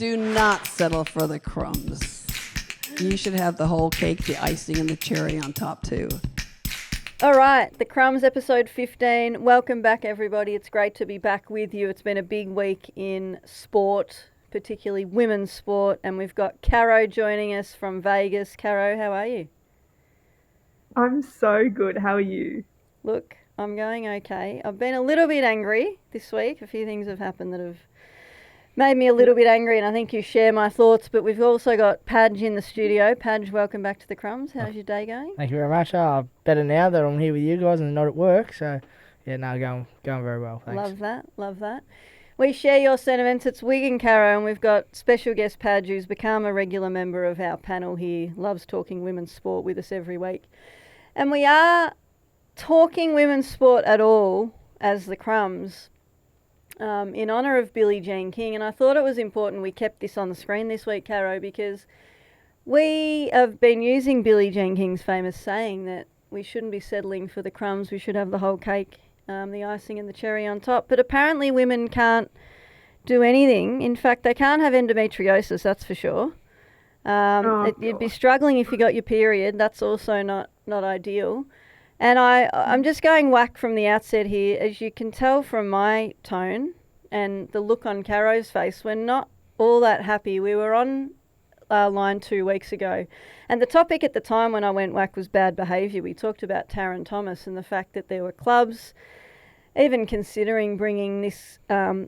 Do not settle for the crumbs. You should have the whole cake, the icing, and the cherry on top too. All right, the Crumbs episode 15. Welcome back, everybody. It's great to be back with you. It's been a big week in sport, particularly women's sport, and we've got Caro joining us from Vegas. Caro, how are you? I'm so good. How are you? Look, I'm going okay. I've been a little bit angry this week. A few things have happened that have made me a little bit angry, and I think you share my thoughts. But we've also got Padge in the studio. Padge, welcome back to the Crumbs. How's your day going? Thank you very much. Better now that I'm here with you guys and not at work. So, yeah, no, going very well. Thanks. Love that. We share your sentiments. It's Wig and Caro, and we've got special guest Padge, who's become a regular member of our panel here. Loves talking women's sport with us every week. And we are talking women's sport at all as the Crumbs in honour of Billie Jean King. And I thought it was important we kept this on the screen this week, Caro, because we have been using Billie Jean King's famous saying that we shouldn't be settling for the crumbs, we should have the whole cake, the icing and the cherry on top. But apparently women can't do anything. In fact, they can't have endometriosis, that's for sure. You'd be struggling if you got your period. That's also not ideal. And I'm just going whack from the outset here. As you can tell from my tone and the look on Caro's face, we're not all that happy. We were on line 2 weeks ago, and the topic at the time when I went whack was bad behaviour. We talked about Taryn Thomas and the fact that there were clubs even considering bringing this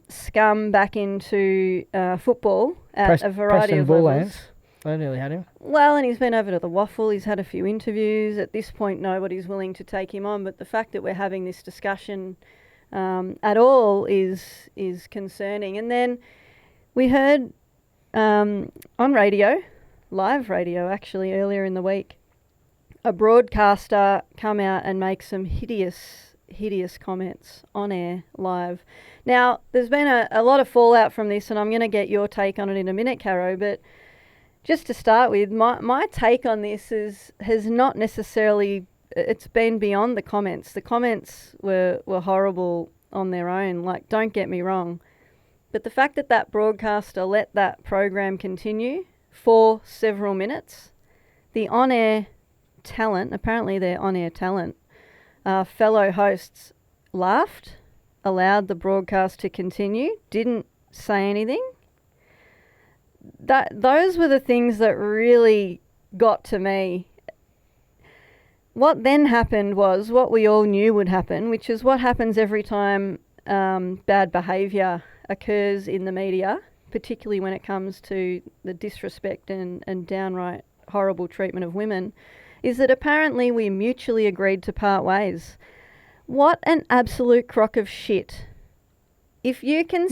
scum back into football at a variety of levels. I nearly had him. Well, and he's been over to the Waffle. He's had a few interviews. At this point, nobody's willing to take him on. But the fact that we're having this discussion at all is concerning. And then we heard on radio, live radio actually, earlier in the week, a broadcaster come out and make some hideous comments on air, live. Now, there's been a lot of fallout from this, and I'm going to get your take on it in a minute, Caro, but just to start with, my take on this has not necessarily, it's been beyond the comments. The comments were horrible on their own, like, don't get me wrong. But the fact that broadcaster let that program continue for several minutes, the on-air talent, apparently they're on-air talent, fellow hosts laughed, allowed the broadcast to continue, didn't say anything. Those were the things that really got to me. What then happened was what we all knew would happen, which is what happens every time bad behaviour occurs in the media, particularly when it comes to the disrespect and downright horrible treatment of women, is that apparently we mutually agreed to part ways. What an absolute crock of shit. If you can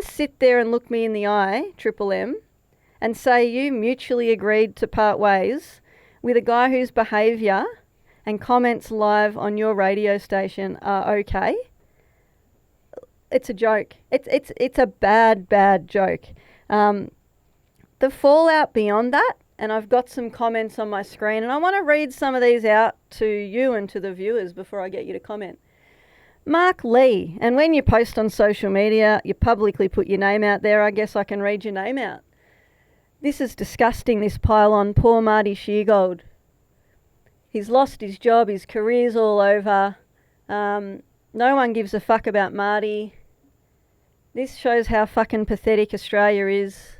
sit there and look me in the eye, Triple M, and say you mutually agreed to part ways with a guy whose behaviour and comments live on your radio station are okay, it's a joke. It's a bad joke. The fallout beyond that, and I've got some comments on my screen, and I want to read some of these out to you and to the viewers before I get you to comment. Mark Lee, and when you post on social media, you publicly put your name out there, I guess I can read your name out. This is disgusting, this pile on. Poor Marty Sheargold. He's lost his job, his career's all over. No one gives a fuck about Marty. This shows how fucking pathetic Australia is.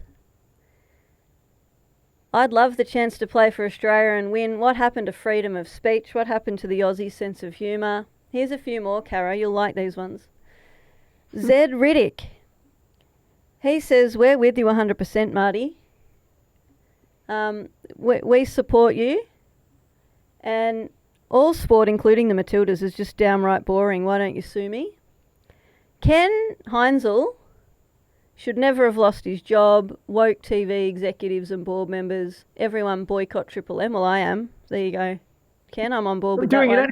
I'd love the chance to play for Australia and win. What happened to freedom of speech? What happened to the Aussie sense of humour? Here's a few more, Caro. You'll like these ones. Zed Riddick. He says, we're with you 100%, Marty. We support you. And all sport, including the Matildas, is just downright boring. Why don't you sue me? Ken Heinzel should never have lost his job. Woke TV executives and board members. Everyone boycott Triple M. Well, I am. There you go. Ken, I'm on board with that one.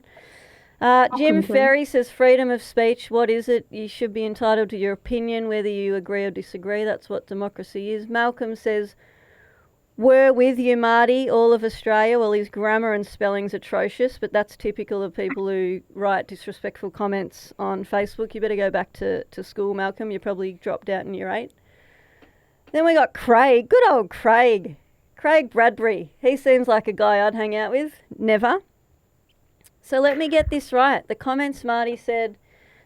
Jim Ferry says freedom of speech. What is it? You should be entitled to your opinion, whether you agree or disagree. That's what democracy is. Malcolm says, we're with you, Marty, all of Australia. Well, his grammar and spelling's atrocious, but that's typical of people who write disrespectful comments on Facebook. You better go back to school, Malcolm. You probably dropped out in year 8. Then we got Craig. Good old Craig. Craig Bradbury. He seems like a guy I'd hang out with. Never. So let me get this right. The comment Smarty said,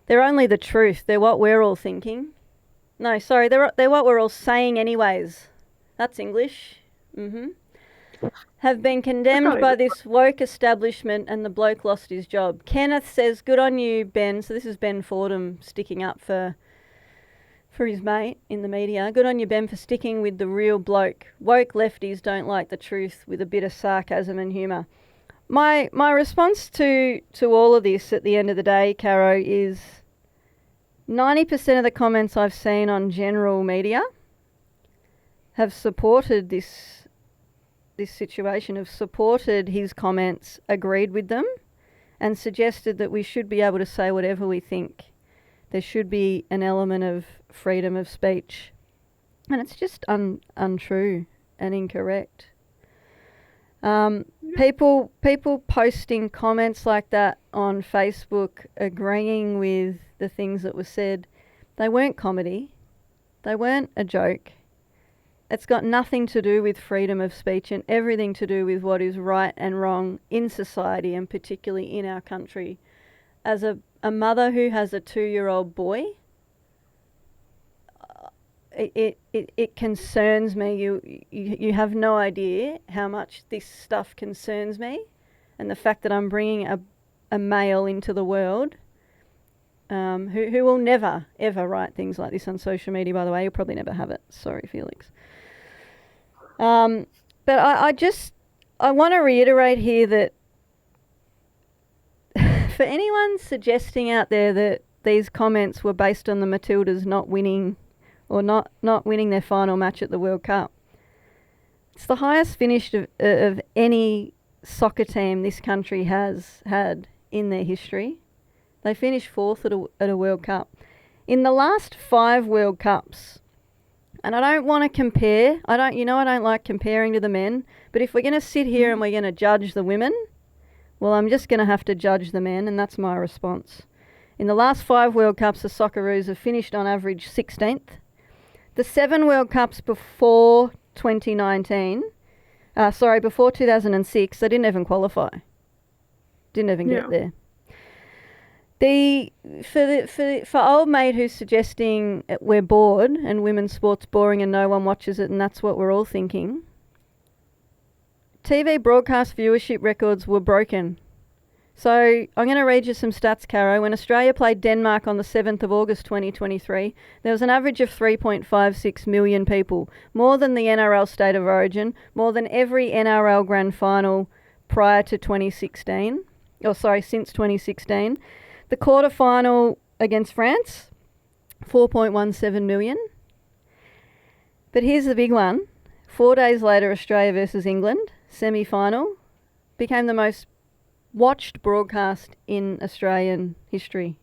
they're only the truth. They're what we're all thinking. No, sorry, they're what we're all saying anyways. That's English. Have been condemned by this woke establishment, and the bloke lost his job. Kenneth says, good on you, Ben. So this is Ben Fordham sticking up for his mate in the media. Good on you, Ben, for sticking with the real bloke. Woke lefties don't like the truth, with a bit of sarcasm and humour. My response to all of this at the end of the day, Caro, is 90% of the comments I've seen on general media have supported this situation, have supported his comments, agreed with them, and suggested that we should be able to say whatever we think. There should be an element of freedom of speech. And it's just untrue and incorrect. People posting comments like that on Facebook, agreeing with the things that were said, they weren't comedy. They weren't a joke. It's got nothing to do with freedom of speech and everything to do with what is right and wrong in society, and particularly in our country. As a mother who has a 2-year-old boy, it concerns me. You have no idea how much this stuff concerns me, and the fact that I'm bringing a male into the world who will never, ever write things like this on social media, by the way. You'll probably never have it. Sorry, Felix. But I want to reiterate here that for anyone suggesting out there that these comments were based on the Matildas not winning or not winning their final match at the World Cup, it's the highest finish of any soccer team this country has had in their history. They finished 4th at a World Cup. In the last 5 World Cups, and I don't want to compare, I don't like comparing to the men, but if we're going to sit here and we're going to judge the women, well, I'm just going to have to judge the men, and that's my response. In the last 5 World Cups, the Socceroos have finished on average 16th. The 7 World Cups before 2019, before 2006, they didn't even qualify. Didn't even get there. For old mate who's suggesting we're bored and women's sport's boring and no one watches it and that's what we're all thinking, TV broadcast viewership records were broken. So I'm going to read you some stats, Caro. When Australia played Denmark on the 7th of August 2023, there was an average of 3.56 million people, more than the NRL State of Origin, more than every NRL Grand Final prior to 2016. Since 2016. The quarter-final against France, 4.17 million. But here's the big one. 4 days later, Australia versus England, semi-final, became the most watched broadcast in Australian history.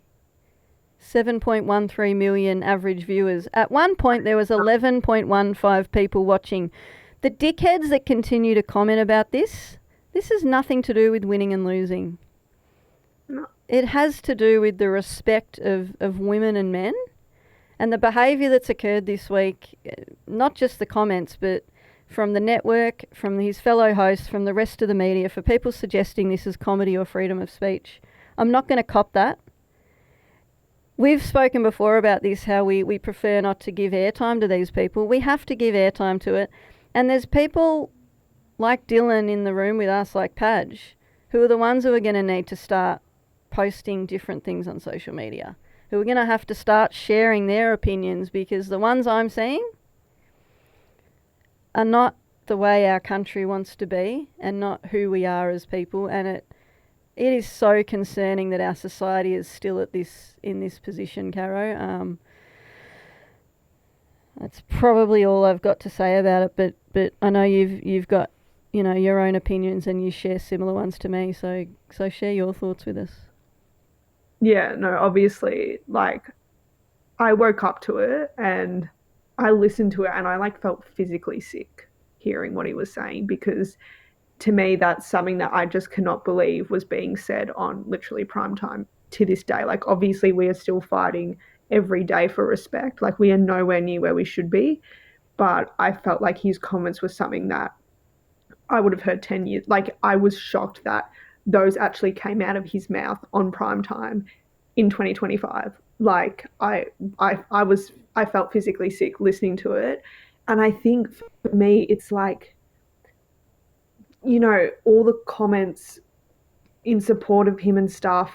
7.13 million average viewers. At one point, there was 11.15 people watching. The dickheads that continue to comment about this has nothing to do with winning and losing. No. It has to do with the respect of women and men, and the behaviour that's occurred this week, not just the comments, but from the network, from his fellow hosts, from the rest of the media, for people suggesting this is comedy or freedom of speech. I'm not going to cop that. We've spoken before about this, how we prefer not to give airtime to these people. We have to give airtime to it. And there's people like Dylan in the room with us, like Padge, who are the ones who are going to need to start posting different things on social media, who are going to have to start sharing their opinions, because the ones I'm seeing are not the way our country wants to be and not who we are as people. And it is so concerning that our society is still in this position, Caro. That's probably all I've got to say about it, but I know you've got your own opinions and you share similar ones to me, so share your thoughts with us. Yeah, no, obviously, I woke up to it and I listened to it and I felt physically sick hearing what he was saying, because to me that's something that I just cannot believe was being said on literally prime time to this day. Obviously we are still fighting every day for respect. We are nowhere near where we should be, but I felt like his comments were something that I would have heard 10 years. Like, I was shocked that those actually came out of his mouth on prime time in 2025. Like, I felt physically sick listening to it. And I think for me, it's like, all the comments in support of him and stuff,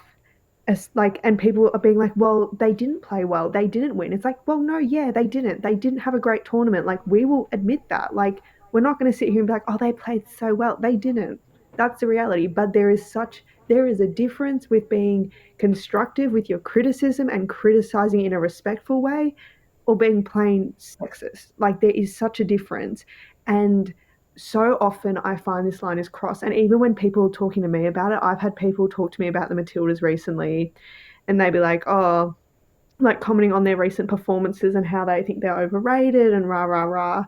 as like, and people are being like, well, they didn't play well, they didn't win. It's like, well, no, yeah, they didn't have a great tournament. Like, we will admit that. Like, we're not going to sit here and be like, oh, they played so well. They didn't. That's the reality. But there is a difference with being constructive with your criticism and criticizing in a respectful way, or being plain sexist. Like, there is such a difference. And so often I find this line is crossed. And even when people are talking to me about it, I've had people talk to me about the Matildas recently, and they'd be like, oh, like commenting on their recent performances and how they think they're overrated and rah, rah, rah.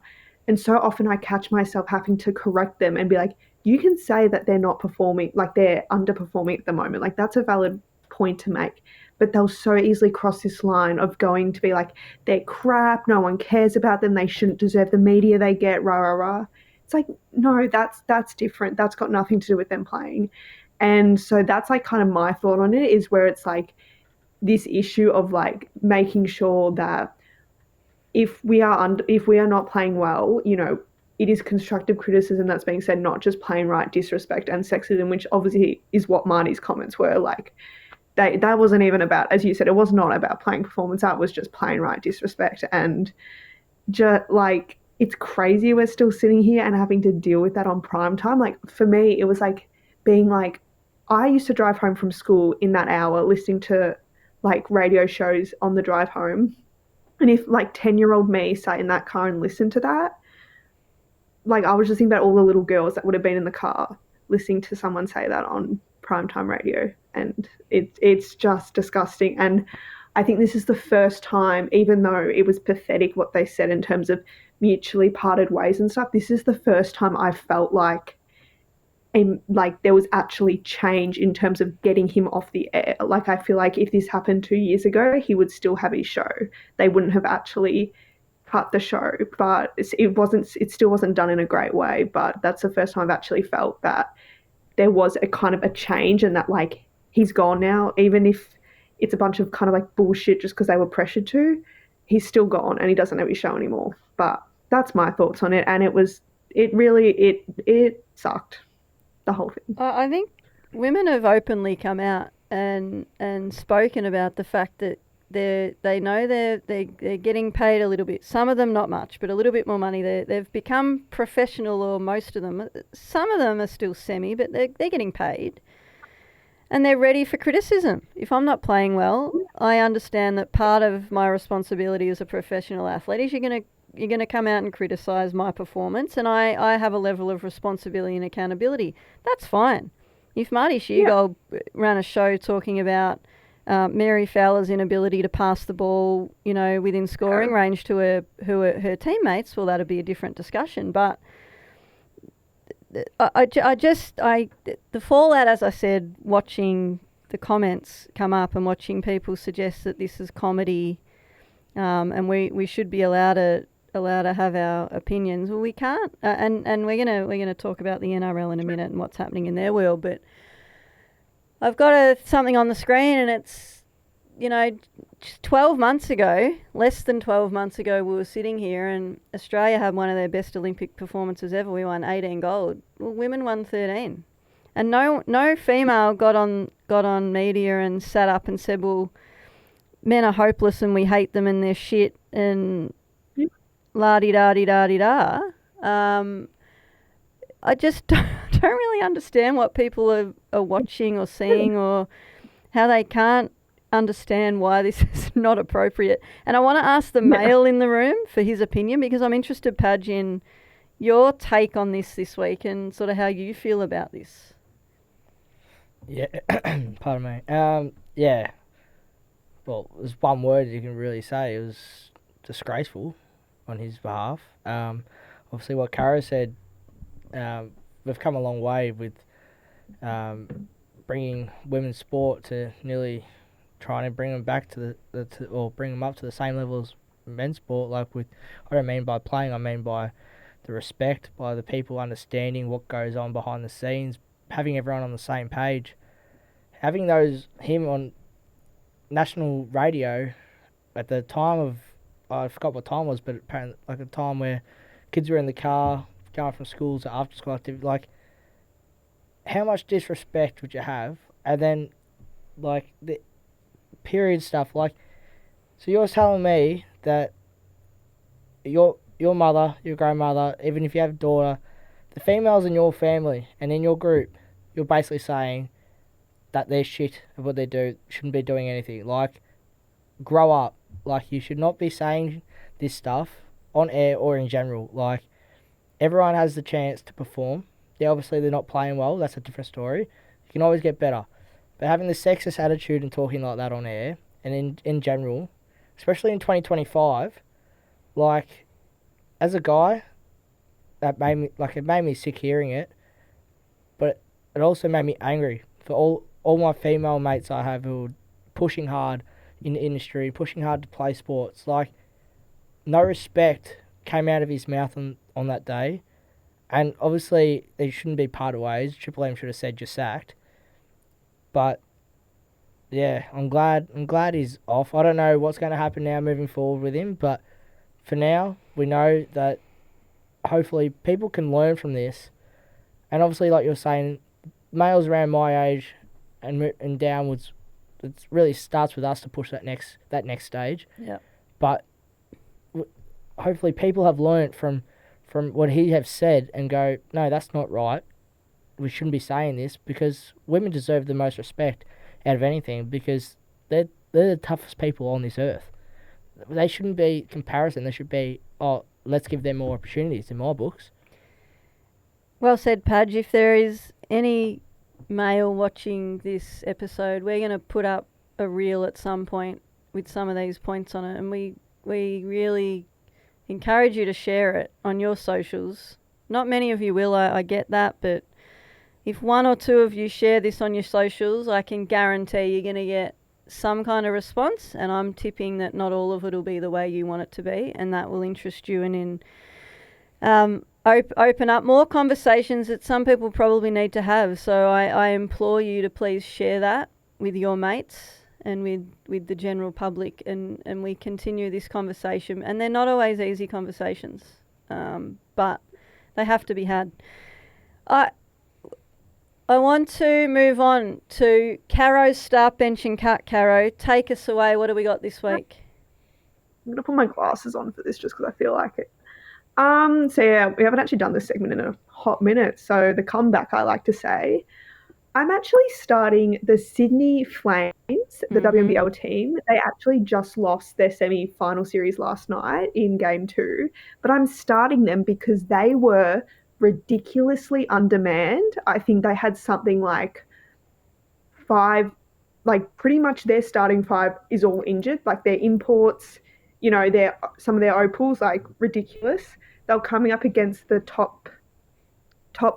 And so often I catch myself having to correct them and be like, you can say that they're not performing, like they're underperforming at the moment. Like, that's a valid point to make. But they'll so easily cross this line of going to be like, they're crap, no one cares about them, they shouldn't deserve the media they get, rah, rah, rah. It's like, no, that's different. That's got nothing to do with them playing. And so that's like kind of my thought on it, is where it's like this issue of like making sure that if we are not playing well, it is constructive criticism that's being said, not just plain right disrespect and sexism, which obviously is what Marty's comments were. Like, that wasn't even about, as you said, it was not about playing performance. That was just plain right disrespect. And just like, it's crazy we're still sitting here and having to deal with that on prime time. Like, for me, it was like being like, I used to drive home from school in that hour listening to like radio shows on the drive home. And if like 10-year-old me sat in that car and listened to that, like, I was just thinking about all the little girls that would have been in the car listening to someone say that on primetime radio. And it's just disgusting. And I think this is the first time, even though it was pathetic what they said in terms of mutually parted ways and stuff, this is the first time I felt like there was actually change in terms of getting him off the air. Like, I feel like if this happened 2 years ago, he would still have his show. They wouldn't have actually cut the show, but it still wasn't done in a great way. But that's the first time I've actually felt that there was a kind of a change, and that like, he's gone now, even if it's a bunch of kind of like bullshit just because they were pressured to. He's still gone and he doesn't have his show anymore. But that's my thoughts on it. And it sucked, the whole thing. I think women have openly come out and spoken about the fact that they know they're getting paid a little bit. Some of them not much, but a little bit more money. They've become professional, or most of them. Some of them are still semi, but they're getting paid. And they're ready for criticism. If I'm not playing well, I understand that part of my responsibility as a professional athlete is you're gonna come out and criticise my performance, and I have a level of responsibility and accountability. That's fine. If Marty Sheargold ran a show talking about Mary Fowler's inability to pass the ball, within scoring range to her teammates, well, that'd be a different discussion. But the fallout, as I said, watching the comments come up and watching people suggest that this is comedy, and we should be allowed to have our opinions. Well, we can't, and we're gonna talk about the NRL in a minute and what's happening in their world. But I've got something on the screen, and it's 12 months ago, less than 12 months ago, we were sitting here and Australia had one of their best Olympic performances ever. We won 18 gold. Well, women won 13. And no female got on media and sat up and said, well, men are hopeless and we hate them and they're shit and la-di-da-di-da-di-da. I just don't really understand what people are watching or seeing, or how they can't understand why this is not appropriate. And I want to ask the male in the room for his opinion, because I'm interested, Padge, in your take on this week and sort of how you feel about this. Yeah, pardon me. Yeah. Well, there's one word you can really say. It was disgraceful on his behalf. Obviously, what Cara said, we've come a long way with bringing women's sport to nearly trying to bring them back to bring them up to the same level as men's sport. Like with, I don't mean by playing, I mean by the respect, by the people understanding what goes on behind the scenes, having everyone on the same page, having him on national radio at the time of, I forgot what time it was, but apparently like a time where kids were in the car going from school to after school activity. Like, how much disrespect would you have? And then, like, the period stuff. Like, so you're telling me that your mother, your grandmother, even if you have a daughter, the females in your family and in your group, you're basically saying that they're shit at what they do, shouldn't be doing anything. Like, grow up. Like, you should not be saying this stuff on air or in general. Like, everyone has the chance to perform. Yeah, obviously they're not playing well. That's a different story. You can always get better. But having the sexist attitude and talking like that on air and in general, especially in 2025, like, as a guy, it made me sick hearing it. But it also made me angry for all my female mates I have who are pushing hard in the industry, pushing hard to play sports. Like, no respect came out of his mouth on that day. And obviously, they shouldn't be parted ways. Triple M should have said you're sacked. But yeah, I'm glad he's off. I don't know what's going to happen now moving forward with him, but for now, we know that hopefully people can learn from this. And obviously, like you're saying, males around my age and downwards, it really starts with us to push that next stage. Yeah. But hopefully, people have learnt from what he have said and go, no, that's not right. We shouldn't be saying this, because women deserve the most respect out of anything, because they're the toughest people on this earth. They shouldn't be comparison. They should be, let's give them more opportunities in my books. Well said, Padge. If there is any male watching this episode, we're going to put up a reel at some point with some of these points on it, and we really encourage you to share it on your socials. Not many of you will, I get that, but if one or two of you share this on your socials, I can guarantee you're going to get some kind of response, and I'm tipping that not all of it will be the way you want it to be, and that will interest you and open up more conversations that some people probably need to have. So I implore you to please share that with your mates and with the general public, and we continue this conversation. And they're not always easy conversations, but they have to be had. I want to move on to Caro's start, bench and cut. Caro, take us away. What do we got this week? I'm going to put my glasses on for this just because I feel like it. So yeah, we haven't actually done this segment in a hot minute. So the comeback, I like to say, I'm actually starting the Sydney Flames, the WNBL team. They actually just lost their semi-final series last night in Game 2, but I'm starting them because they were ridiculously undermanned. I think they had something like 5, like pretty much their starting 5 is all injured. Like their imports, you know, some of their opals, like ridiculous. They're coming up against the top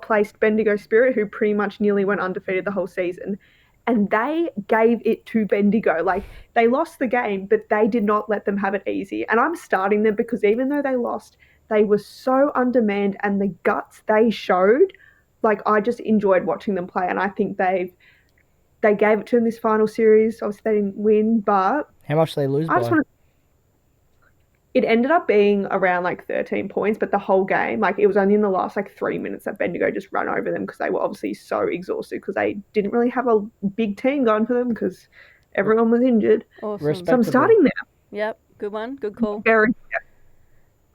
placed Bendigo Spirit, who pretty much nearly went undefeated the whole season. And they gave it to Bendigo. Like, they lost the game, but they did not let them have it easy. And I'm starting them because even though they lost, they were so undermanned, and the guts they showed, like, I just enjoyed watching them play. And I think they gave it to them this final series. Obviously, they didn't win, but How much did they lose by? It ended up being around like 13 points, but the whole game, like, it was only in the last like 3 minutes that Bendigo just ran over them because they were obviously so exhausted because they didn't really have a big team going for them because everyone was injured. Awesome. So I'm starting them. Yep, good one, good call. Very.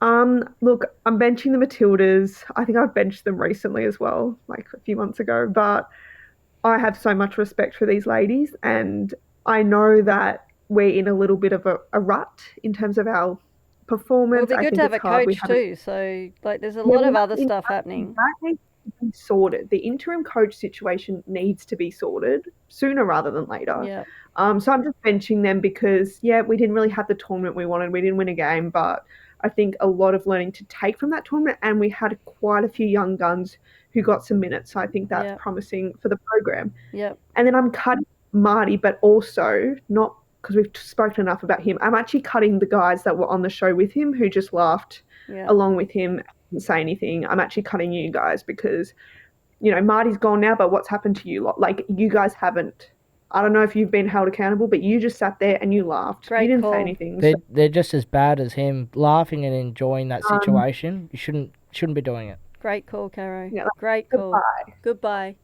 Look, I'm benching the Matildas. I think I've benched them recently as well, like a few months ago, but I have so much respect for these ladies, and I know that we're in a little bit of a rut in terms of our performance. It'll be good to have a coach too. So, like, there's a lot of other stuff happening. That needs to be sorted. The interim coach situation needs to be sorted sooner rather than later. Yeah. So I'm just benching them because, yeah, we didn't really have the tournament we wanted. We didn't win a game, but I think a lot of learning to take from that tournament, and we had quite a few young guns who got some minutes. So I think that's promising for the program. Yep. And then I'm cutting Marty, but also not because we've spoken enough about him, I'm actually cutting the guys that were on the show with him who just laughed along with him, didn't say anything. I'm actually cutting you guys because, you know, Marty's gone now, but what's happened to you? Like, you guys haven't. I don't know if you've been held accountable, but you just sat there and you laughed. Great you didn't call. say anything. They're just as bad as him, laughing and enjoying that situation. You shouldn't be doing it. Great call, Caro. Yeah, Great call. goodbye. Goodbye.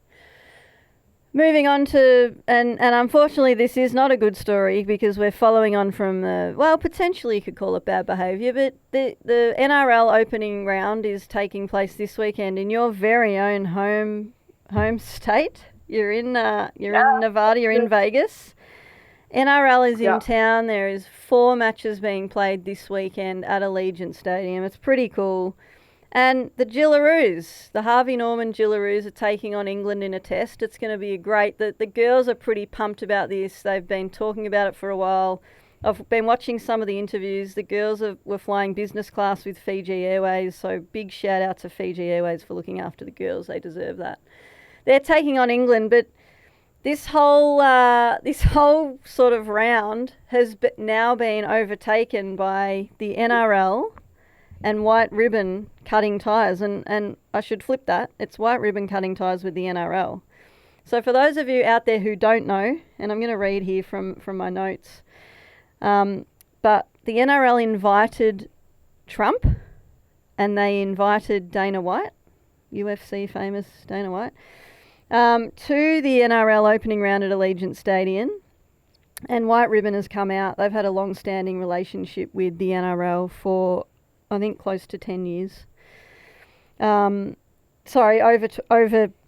Moving on to, and unfortunately this is not a good story because we're following on from potentially you could call it bad behaviour, but the NRL opening round is taking place this weekend in your very own home state. You're in Nevada, you're in Vegas. NRL is in town. There is 4 matches being played this weekend at Allegiant Stadium. It's pretty cool. And the Gillaroos, the Harvey Norman Gillaroos are taking on England in a test. It's going to be the girls are pretty pumped about this. They've been talking about it for a while. I've been watching some of the interviews. The girls were flying business class with Fiji Airways, so big shout out to Fiji Airways for looking after the girls. They deserve that. They're taking on England, but this whole sort of round has now been overtaken by the NRL and white ribbon cutting ties. And I should flip that. It's white ribbon cutting ties with the NRL. So for those of you out there who don't know, and I'm going to read here from my notes, but the NRL invited Trump and they invited Dana White, UFC famous Dana White, to the NRL opening round at Allegiant Stadium. And white ribbon has come out. They've had a long-standing relationship with the NRL for, I think, close to 10 years. Over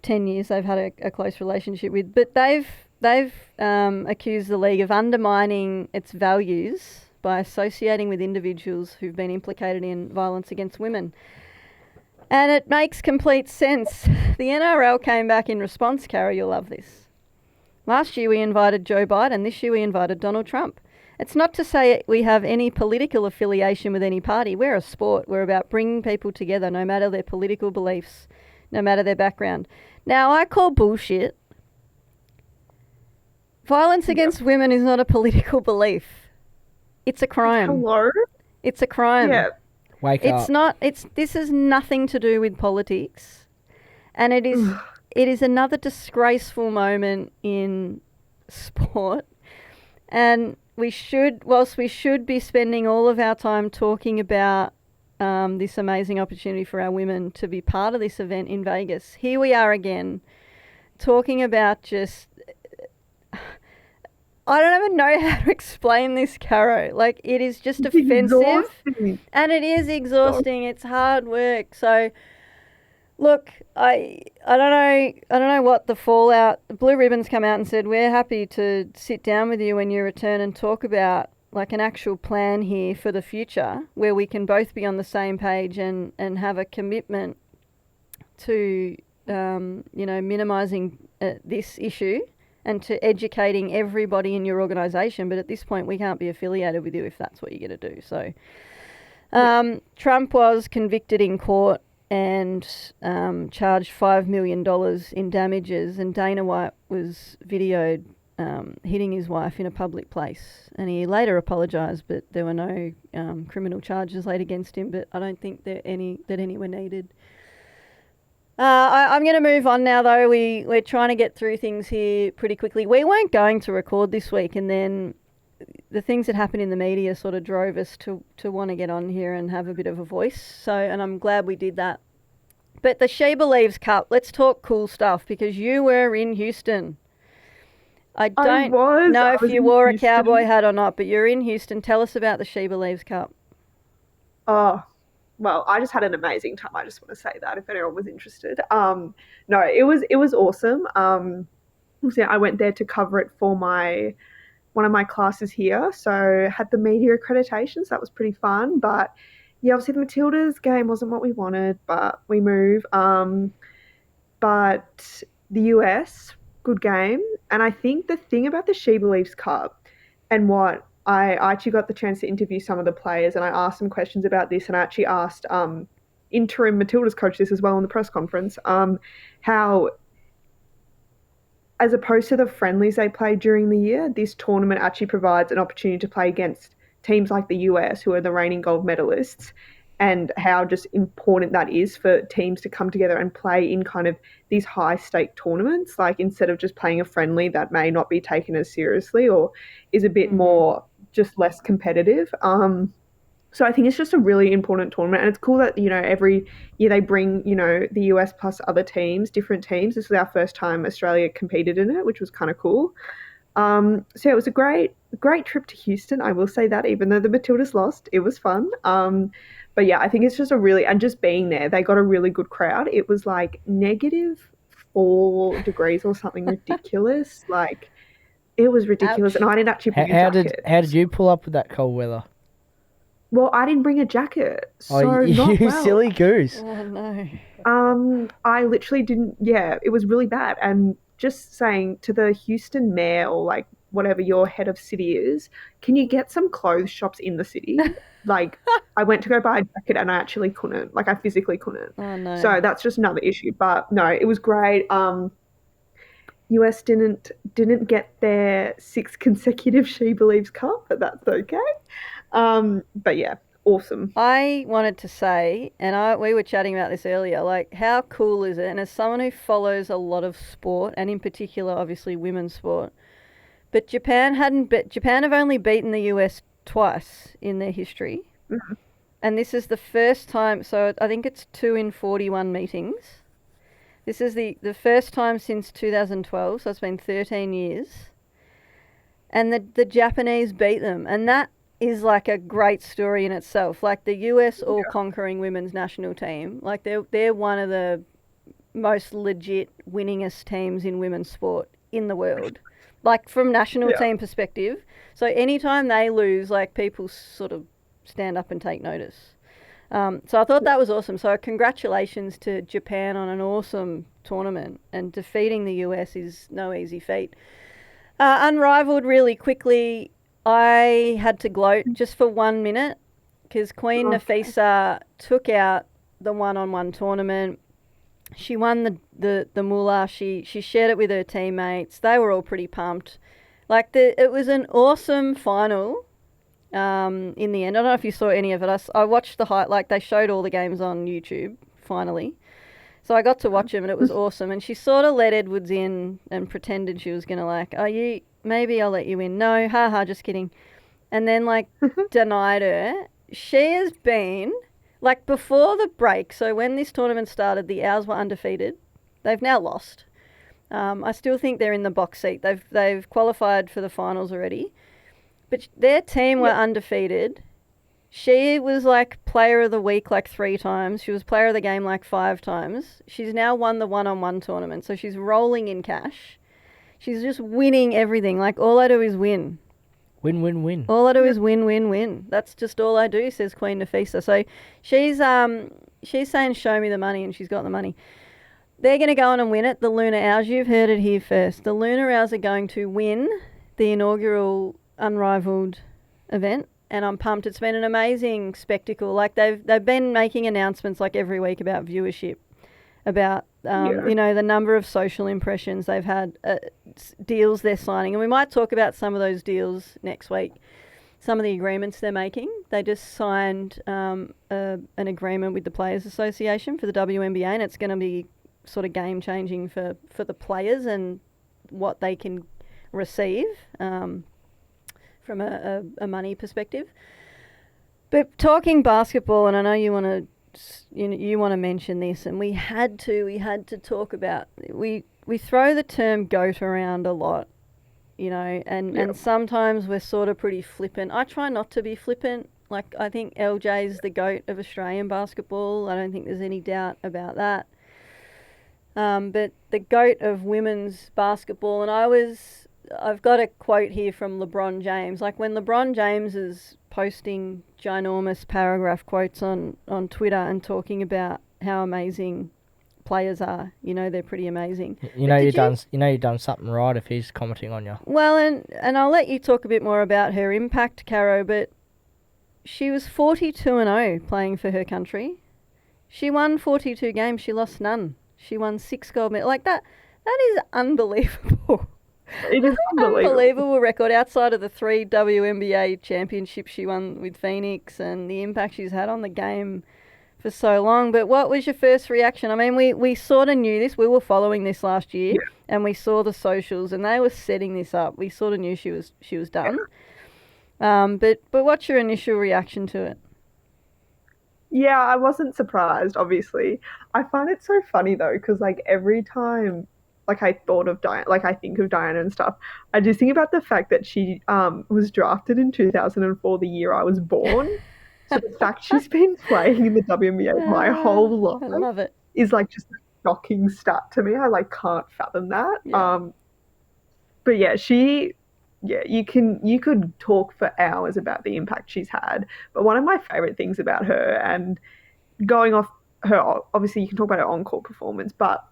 10 years they've had a close relationship with. But they've accused the league of undermining its values by associating with individuals who've been implicated in violence against women. And it makes complete sense. The NRL came back in response, Cara, you'll love this. Last year we invited Joe Biden. This year we invited Donald Trump. It's not to say we have any political affiliation with any party. We're a sport. We're about bringing people together, no matter their political beliefs, no matter their background. Now, I call bullshit. Violence against women is not a political belief. It's a crime. Hello? It's a crime. Yeah. Wake up. This has nothing to do with politics. And it is another disgraceful moment in sport. And whilst we should be spending all of our time talking about this amazing opportunity for our women to be part of this event in Vegas, here we are again talking about just... I don't even know how to explain this, Caro. Like, it is just offensive. Exhausting. And it is exhausting. It's hard work. So, look, I don't know what the fallout... The Blue Ribbons come out and said, we're happy to sit down with you when you return and talk about, like, an actual plan here for the future where we can both be on the same page and have a commitment to, minimising this issue and to educating everybody in your organisation. But at this point, we can't be affiliated with you if that's what you're going to do. So Trump was convicted in court and charged $5 million in damages, and Dana White was videoed hitting his wife in a public place. And he later apologised, but there were no criminal charges laid against him, but I don't think that any were needed. I'm going to move on now, though. We're trying to get through things here pretty quickly. We weren't going to record this week, and then the things that happened in the media sort of drove us to want to get on here and have a bit of a voice. So, and I'm glad we did that. But the She Believes Cup, let's talk cool stuff, because you were in Houston. I don't know if you wore a cowboy hat or not, but you're in Houston. Tell us about the She Believes Cup. Oh, well, I just had an amazing time. I just want to say that if anyone was interested. No, it was awesome. I went there to cover it for one of my classes here. So had the media accreditation, so that was pretty fun. But yeah, obviously the Matildas game wasn't what we wanted, but we move. But the US, good game. And I think the thing about the She Believes Cup and what I actually got the chance to interview some of the players, and I asked some questions about this, and I actually asked interim Matildas coach this as well in the press conference, how as opposed to the friendlies they play during the year, this tournament actually provides an opportunity to play against teams like the US, who are the reigning gold medalists, and how just important that is for teams to come together and play in kind of these high stake tournaments, like instead of just playing a friendly that may not be taken as seriously or is a bit more just less competitive. So I think it's just a really important tournament, and it's cool that every year they bring the US plus other teams, different teams. This was our first time Australia competed in it, which was kind of cool. So yeah, it was a great trip to Houston. I will say that, even though the Matildas lost, it was fun. But yeah, I think it's just and just being there, they got a really good crowd. It was like -4 degrees or something ridiculous. Like it was ridiculous, Ouch. and I didn't actually bring a How jacket. did you pull up with that cold weather? Well, I didn't bring a jacket, so You not well. silly goose. Oh, no. I literally didn't. Yeah, it was really bad. And just saying to the Houston mayor, or like whatever your head of city is, can you get some clothes shops in the city? Like, I went to go buy a jacket and I actually couldn't. Like, I physically couldn't. Oh, no. So that's just another issue. But no, it was great. US didn't get their 6th consecutive She Believes Cup, but that's okay. But yeah, awesome. I wanted to say, and we were chatting about this earlier, like how cool is it? And as someone who follows a lot of sport, and in particular, obviously women's sport, but Japan have only beaten the US twice in their history, and this is the first time. So I think it's 2 in 41 meetings. This is the first time since 2012, so it's been 13 years, and the Japanese beat them, and that is like a great story in itself. Like the US all-conquering women's national team, like they're one of the most legit winningest teams in women's sport in the world, like from national team perspective. So anytime they lose, like people sort of stand up and take notice. So I thought that was awesome. So congratulations to Japan on an awesome tournament, and defeating the US is no easy feat. Unrivaled, really quickly, I had to gloat just for 1 minute because Queen Nafisa took out the one-on-one tournament. She won the moolah. She shared it with her teammates. They were all pretty pumped. Like it was an awesome final. In the end, I don't know if you saw any of it. I watched the like they showed all the games on YouTube finally, so I got to watch them and it was awesome. And she sort of let Edwards in and pretended she was gonna like, maybe I'll let you in. No, haha, just kidding. And then like denied her. She has been like before the break. So when this tournament started, the Owls were undefeated. They've now lost. I still think they're in the box seat. They've qualified for the finals already. But their team were undefeated. She was like player of the week like 3 times. She was player of the game like 5 times. She's now won the one-on-one tournament. So she's rolling in cash. She's just winning everything. Like all I do is win. Win, win, win. All I do is win, win, win. That's just all I do, says Queen Nafisa. So she's saying show me the money, and she's got the money. They're going to go on and win it. The Lunar Owls, you've heard it here first. The Lunar Owls are going to win the inaugural Unrivaled event, and I'm pumped. It's been an amazing spectacle. Like they've been making announcements like every week about viewership, about the number of social impressions they've had, deals they're signing, and we might talk about some of those deals next week. Some of the agreements they're making. They just signed an agreement with the Players Association for the WNBA, and it's going to be sort of game changing for the players and what they can receive. From a money perspective. But talking basketball, and I know you want to mention this, and we had to talk about, we throw the term GOAT around a lot, and sometimes we're sort of pretty flippant. I try not to be flippant. Like, I think LJ's the GOAT of Australian basketball. I don't think there's any doubt about that. But the GOAT of women's basketball, and I've got a quote here from LeBron James. Like when LeBron James is posting ginormous paragraph quotes on Twitter and talking about how amazing players are, they're pretty amazing. You've done something right if he's commenting on you. Well, and I'll let you talk a bit more about her impact, Caro, but she was 42-0 playing for her country. She won 42 games. She lost none. She won 6 gold medals. Like that. That is unbelievable. It is unbelievable. Unbelievable record outside of the 3 WNBA championships she won with Phoenix and the impact she's had on the game for so long. But what was your first reaction? I mean, we sort of knew this. We were following this last year, and we saw the socials, and they were setting this up. We sort of knew she was done. But what's your initial reaction to it? Yeah, I wasn't surprised, obviously. I find it so funny though, because like every time like I thought of Diana, like I think of Diana and stuff, I just think about the fact that she was drafted in 2004, the year I was born. So the fact she's been playing in the WNBA my whole life I love it. is like just a shocking stat to me. I like can't fathom that. Yeah. But yeah, you could talk for hours about the impact she's had. But one of my favorite things about her, and going off her, obviously you can talk about her on-court performance, but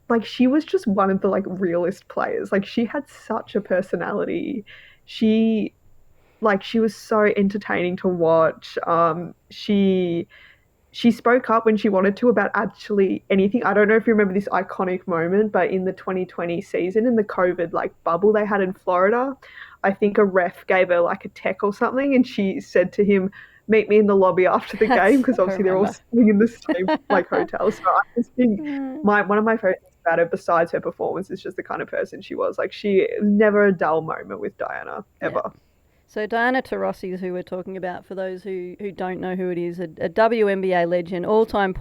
like she was just one of the like realest players. Like she had such a personality. She was so entertaining to watch. She spoke up when she wanted to about actually anything. I don't know if you remember this iconic moment, but in the 2020 season, in the COVID like bubble they had in Florida, I think a ref gave her like a tech or something, and she said to him, "Meet me in the lobby after the game," because obviously they're all staying in the same like hotel. So I just think one of my favorite things about her, besides her performance, is just the kind of person she was. Like she never a dull moment with Diana ever. Yeah. So Diana Taurasi is who we're talking about. For those who don't know who it is, a WNBA legend, all-time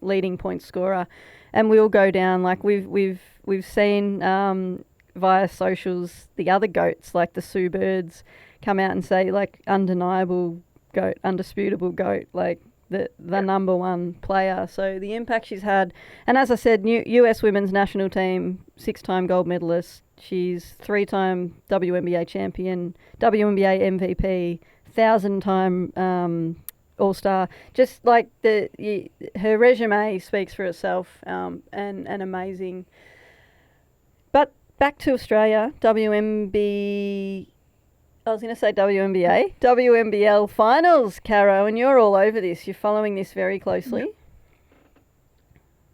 leading point scorer, and we'll go down like we've seen via socials the other goats like the Sue Birds come out and say like undeniable goat, undisputable goat, like the number one player. So the impact she's had, and as I said, US women's national team, 6-time gold medalist. She's 3-time WNBA champion, WNBA MVP, 1,000-time All-Star. Just like her resume speaks for itself, and amazing. But back to Australia, WNBA, WNBL finals, Caro, and you're all over this. You're following this very closely.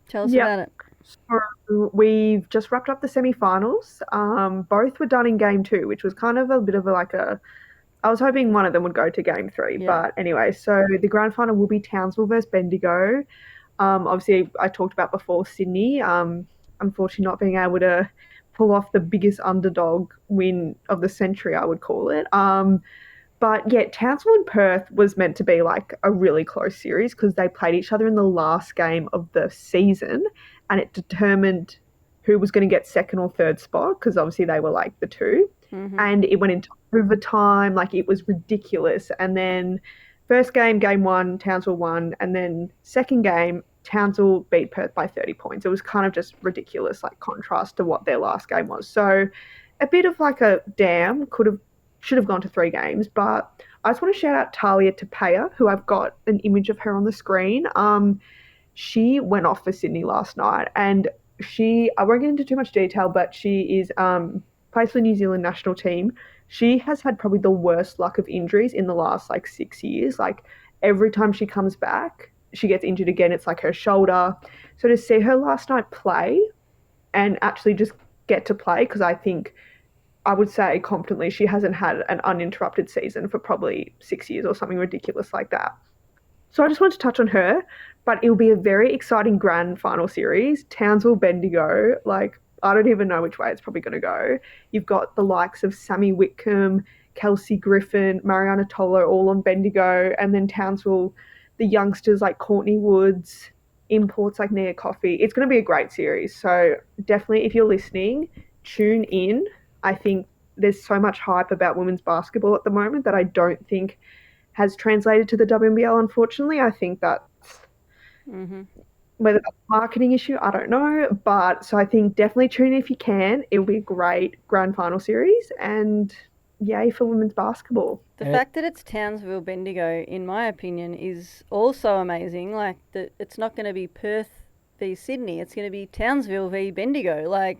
Tell us about it. So we've just wrapped up the semi-finals. Both were done in game 2, which was kind of a bit of I was hoping one of them would go to game 3. Yeah. But anyway, so the grand final will be Townsville versus Bendigo. Obviously, I talked about before Sydney, unfortunately not being able to pull off the biggest underdog win of the century, I would call it. But yeah, Townsville and Perth was meant to be like a really close series because they played each other in the last game of the season, and it determined who was going to get second or third spot because obviously they were like the two. Mm-hmm. And it went into overtime, like it was ridiculous. And then first game 1, Townsville won, and then second game, Townsville beat Perth by 30 points. It was kind of just ridiculous, like contrast to what their last game was. So a bit of like a damn, should have gone to 3 games, but I just want to shout out Talia Tapea, who I've got an image of her on the screen. She went off for Sydney last night, and I won't get into too much detail, but she is plays for the New Zealand national team. She has had probably the worst luck of injuries in the last like 6 years. Like every time she comes back, she gets injured again. It's like her shoulder. So to see her last night play and actually just get to play, because I would say confidently she hasn't had an uninterrupted season for probably 6 years or something ridiculous like that. So I just wanted to touch on her, but it'll be a very exciting grand final series. Townsville, Bendigo, like I don't even know which way it's probably going to go. You've got the likes of Sammy Whitcomb, Kelsey Griffin, Mariana Tola all on Bendigo, and then Townsville, the youngsters like Courtney Woods, imports like Nia Coffey. It's going to be a great series. So definitely if you're listening, tune in. I think there's so much hype about women's basketball at the moment that I don't think has translated to the WNBL, unfortunately. I think that's whether that's a marketing issue, I don't know. But so I think definitely tune in if you can. It'll be a great grand final series, and yay for women's basketball. The fact that it's Townsville Bendigo, in my opinion, is also amazing. Like that, it's not going to be Perth v Sydney. It's going to be Townsville v Bendigo. Like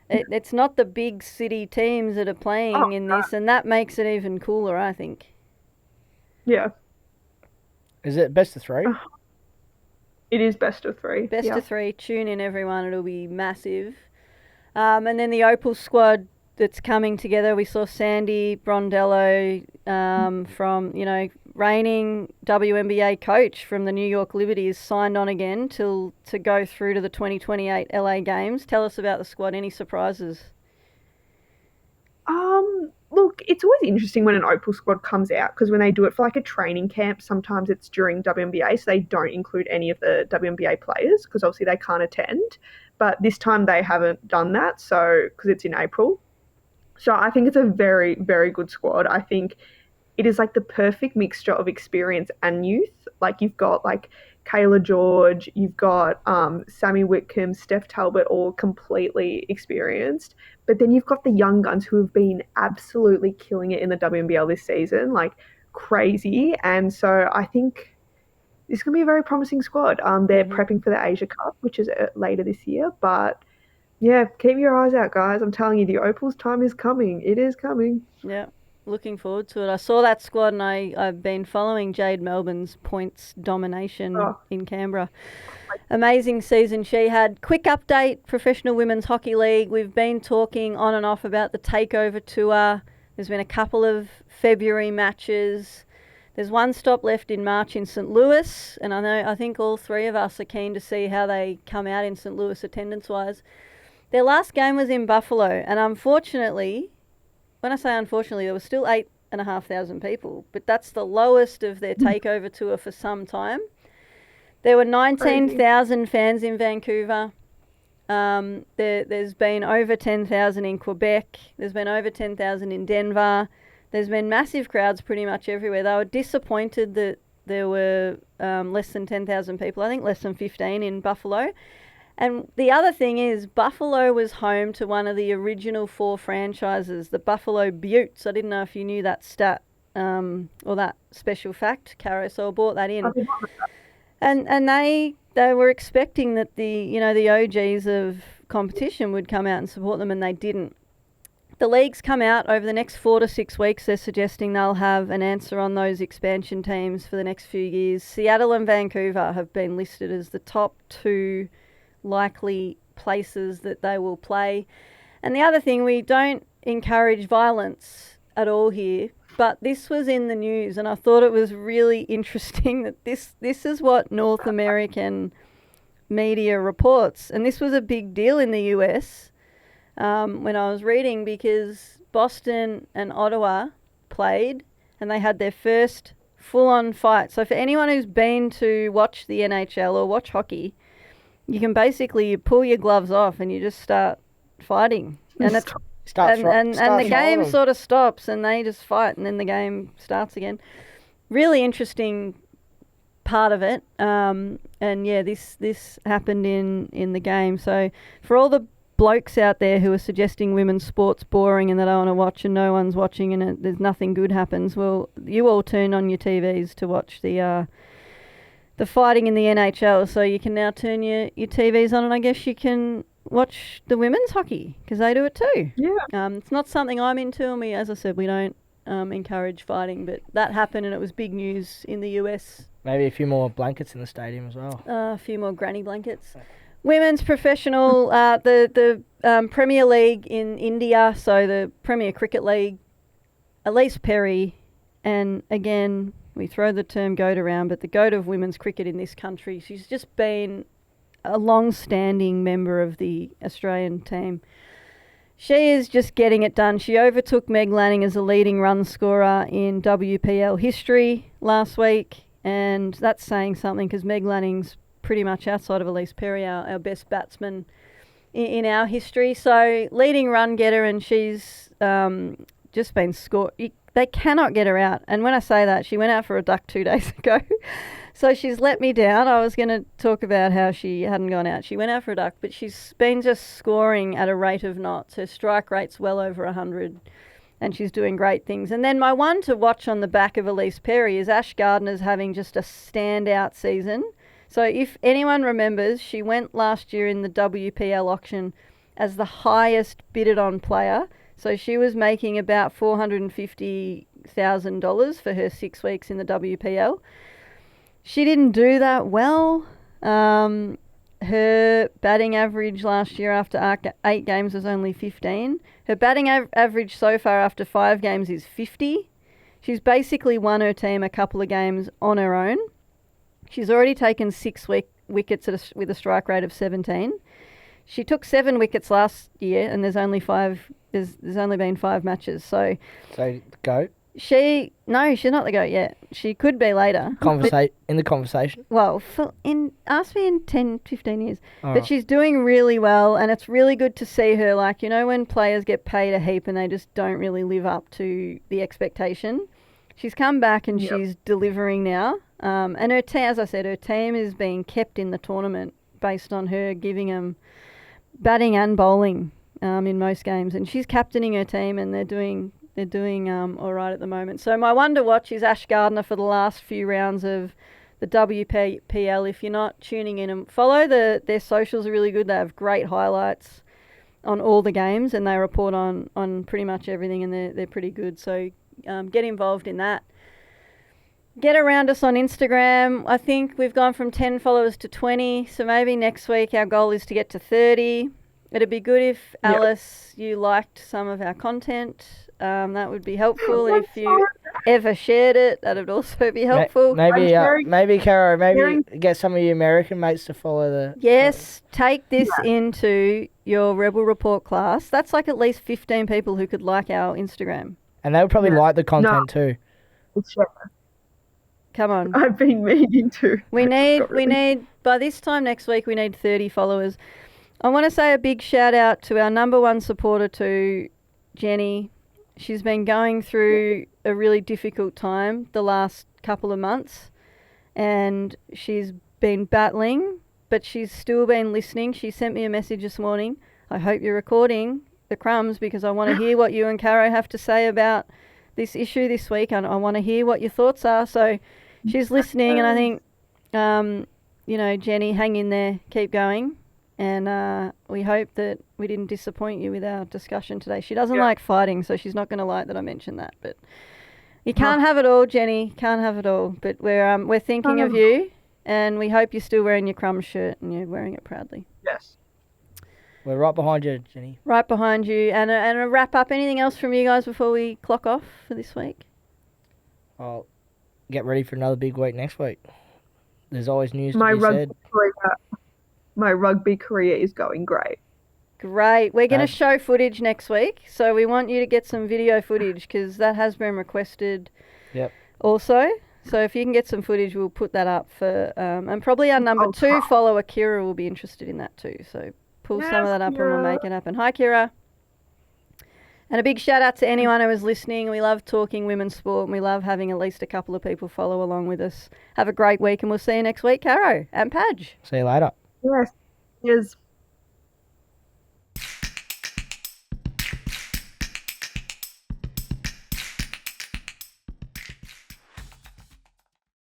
it's not the big city teams that are playing in this, and that makes it even cooler, I think. Yeah. Is it best of 3? It is best of 3. Best yeah. of 3. Tune in, everyone. It'll be massive. And then the Opal squad that's coming together. We saw Sandy Brondello from, reigning WNBA coach from the New York Liberties, signed on again to go through to the 2028 LA Games. Tell us about the squad. Any surprises? Look, it's always interesting when an Opal squad comes out, because when they do it for like a training camp, sometimes it's during WNBA, so they don't include any of the WNBA players because obviously they can't attend. But this time they haven't done that, so because it's in April. So I think it's a very, very good squad. I think it is like the perfect mixture of experience and youth. Like you've got like Kayla George, you've got Sammy Whitcomb, Steph Talbot, all completely experienced. But then you've got the young guns who have been absolutely killing it in the WNBL this season, like crazy. And so I think this is going to be a very promising squad. They're prepping for the Asia Cup, which is later this year. But yeah, keep your eyes out, guys. I'm telling you, the Opals' time is coming. It is coming. Yeah. Looking forward to it. I saw that squad and I've been following Jade Melbourne's points domination in Canberra. Amazing season she had. Quick update, Professional Women's Hockey League. We've been talking on and off about the takeover tour. There's been a couple of February matches. There's one stop left in March in St. Louis, and I think all 3 of us are keen to see how they come out in St. Louis attendance-wise. Their last game was in Buffalo, and unfortunately, when I say unfortunately, there were still 8,500 people, but that's the lowest of their takeover tour for some time. There were 19,000 fans in Vancouver. There's been over 10,000 in Quebec. There's been over 10,000 in Denver. There's been massive crowds pretty much everywhere. They were disappointed that there were less than 10,000 people. I think less than 15 in Buffalo. And the other thing is, Buffalo was home to one of the original 4 franchises, the Buffalo Beauts. I didn't know if you knew that stat or that special fact, Caro, so I brought that in. And they were expecting that the OGs of competition would come out and support them, and they didn't. The leagues come out over the next 4 to 6 weeks. They're suggesting they'll have an answer on those expansion teams for the next few years. Seattle and Vancouver have been listed as the top 2 likely places that they will play. And the other thing, we don't encourage violence at all here, but this was in the news, and I thought it was really interesting that this is what North American media reports, and this was a big deal in the US when I was reading, because Boston and Ottawa played and they had their first full-on fight. So for anyone who's been to watch the NHL or watch hockey, you can basically pull your gloves off and you just start fighting. And the game sort of stops and they just fight, and then the game starts again. Really interesting part of it. And yeah, this happened in the game. So for all the blokes out there who are suggesting women's sport's boring and they don't want to watch and no one's watching and there's nothing good happens, well, you all turn on your TVs to watch the fighting in the NHL. So you can now turn your TVs on, and I guess you can watch the women's hockey because they do it too. Yeah. It's not something I'm into, and as I said, we don't encourage fighting, but that happened and it was big news in the US. Maybe a few more blankets in the stadium as well. A few more granny blankets. Women's professional, the Premier League in India, so the Premier Cricket League, Elise Perry, and again, we throw the term GOAT around, but the GOAT of women's cricket in this country. She's just been a long-standing member of the Australian team. She is just getting it done. She overtook Meg Lanning as a leading run scorer in WPL history last week, and that's saying something because Meg Lanning's pretty much outside of Elise Perry, our best batsman in our history. So leading run getter, and she's just been scored. They cannot get her out. And when I say that, she went out for a duck 2 days ago. So she's let me down. I was going to talk about how she hadn't gone out. She went out for a duck, but she's been just scoring at a rate of knots. Her strike rate's well over 100, and she's doing great things. And then my one to watch on the back of Elise Perry is Ash Gardner's having just a standout season. So if anyone remembers, she went last year in the WPL auction as the highest bidded on player. So she was making about $450,000 for her 6 weeks in the WPL. She didn't do that well Her batting average last year after 8 games was only 15. Her batting average so far after 5 games is 50. She's basically won her team a couple of games on her own. She's already taken 6 wickets with a strike rate of 17. She took 7 wickets last year, and there's only been 5 matches. So GOAT. she's not the GOAT yet. She could be later. In the conversation. Well, ask me in 10, 15 years. All But right. she's doing really well, and it's really good to see her. Like, when players get paid a heap and they just don't really live up to the expectation. She's come back and she's delivering now. And her team, as I said, her team is being kept in the tournament based on her giving them batting and bowling in most games. And she's captaining her team, and they're doing all right at the moment. So my one to watch is Ash Gardner for the last few rounds of the WPL. If you're not tuning in, and follow their socials are really good. They have great highlights on all the games, and they report on pretty much everything, and they're pretty good. So get involved in that. Get around us on Instagram. I think we've gone from 10 followers to 20, so maybe next week our goal is to get to 30. It'd be good if, Alice, you liked some of our content. That would be helpful. And if you ever shared it, that would also be helpful. Maybe Caro, get some of your American mates to follow the... Yes, take this into your Rebel Report class. That's like at least 15 people who could like our Instagram. And they would probably like the content too. Come on. I've been meaning to. We need, by this time next week, we need 30 followers. I want to say a big shout out to our number one supporter too, Jenny. She's been going through a really difficult time the last couple of months, and she's been battling, but she's still been listening. She sent me a message this morning. I hope you're recording the Crumbs, because I want to hear what you and Caro have to say about this issue this week, and I want to hear what your thoughts are. So she's listening, and I think, Jenny, hang in there, keep going. And we hope that we didn't disappoint you with our discussion today. She doesn't like fighting, so she's not going to like that I mentioned that. But you can't have it all, Jenny. Can't have it all. But we're thinking of you, and we hope you're still wearing your Crumbs shirt and you're wearing it proudly. Yes. We're right behind you, Jenny. Right behind you. And a wrap up. Anything else from you guys before we clock off for this week? I'll get ready for another big week next week. There's always news to My be said. rugby career is going great. Great. We're going to show footage next week, so we want you to get some video footage because that has been requested. Yep. Also, so if you can get some footage, we'll put that up for, and probably our number 2 follower, Kira, will be interested in that too. So pull some of that up and we'll make it happen. Hi, Kira. And a big shout out to anyone who is listening. We love talking women's sport, and we love having at least a couple of people follow along with us. Have a great week, and we'll see you next week, Caro and Padge. See you later. Yes.